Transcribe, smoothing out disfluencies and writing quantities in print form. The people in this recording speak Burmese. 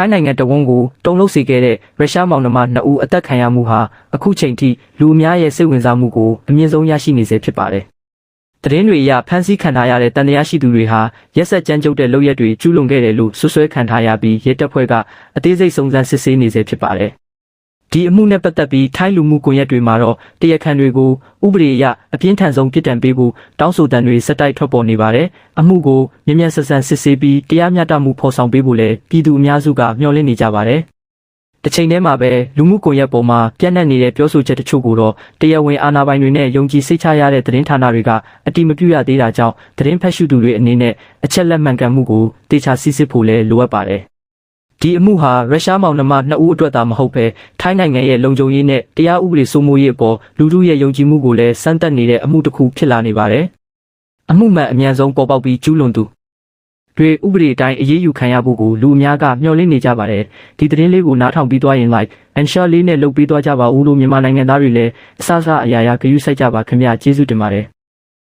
ထိုင်းနိုင်ငံတဝန်းကိုတုံ့လှုပ်စေခဲ့တဲ့ရုရှားမောင်နှမ2ဦးအသက်ခံရမှုဟာအခုချိန်ထိလူအများရဲ့စိတ်ဝင်စားမှုကိုအမြင့်ဆုံးရရှိနေစေဖြစ်ပါတယ်။သတင်းတွေအရဖမ်းဆီးခံထားရတဲ့တန်တရားရှိသူတွေဟာရက်စက်ကြမ်းကြုတ်တဲ့လုပ်ရက်တွေကျူးလွန်ခဲ့တယ်လို့ဆွဆွဲခံထားရပြီးရဲတပ်ဖွဲ့ကအသေးစိတ်စုံစမ်းစစ်ဆေးနေစေဖြစ်ပါတယ်။ဒီအမှုနဲ့ပတ်သက်ပြီးထိုင်းလူမှုကွန်ရက်တွေမှာတော့တရားခံတွေကိုဥပဒေအရအပြင်းထန်ဆုံးပြစ်ဒဏ်ပေးဖို့တောင်းဆိုတမ်းတွေဆက်တိုက်ထွက်ပေါ်နေပါတယ်။အမှုကိုမြ мян ဆက်ဆန်းစစ်ဆေးပြီးတရားမျှတမှုဖော်ဆောင်ပေးဖို့လည်းပြည်သူအများစုကမျှော်လင့်နေကြပါတယ်။တစ်ချိန်တည်းမှာပဲလူမှုကွန်ရက်ပေါ်မှာပြန့်နှံ့နေတဲ့ပြောဆိုချက်တချို့ကိုတော့တရားဝင်အာဏာပိုင်တွေနဲ့ယုံကြည်စိတ်ချရတဲ့သတင်းဌာနတွေကအတိမပြုရသေးတာကြောင့်သတင်းဖတ်ရှုသူတွေအနေနဲ့အချက်လက်မှန်ကန်မှုကိုတေချာစစ်ဆေးဖို့လည်းလိုအပ်ပါတယ်။ဒီအမှုဟာရုရှားမောင်နှမ2ဦးအတွက်သာမဟုတ်ပဲထိုင်းနိုင်ငံရဲ့လုံခြုံရေးနဲ့တရားဥပဒေစိုးမိုးရေးအပေါ်လူထုရဲ့ယုံကြည်မှုကိုလည်းစမ်းသပ်နေတဲ့အမှုတစ်ခုဖြစ်လာနေပါတယ်။အမှုမှန်အမြန်ဆုံးပေါ်ပေါက်ပြီးကျူးလွန်သူတွေဥပဒေအတိုင်းအရေးယူခံရဖို့ကိုလူအများကမျှော်လင့်နေကြပါတယ်။ဒီသတင်းလေးကိုနားထောင်ပြီးသွားရင် like and share လေးနဲ့လုပ်ပေးသွားကြပါဦးလို့မြန်မာနိုင်ငံသားတွေလည်းအစအရာဂရုစိုက်ကြပါခင်ဗျာကျေးဇူးတင်ပါတယ်။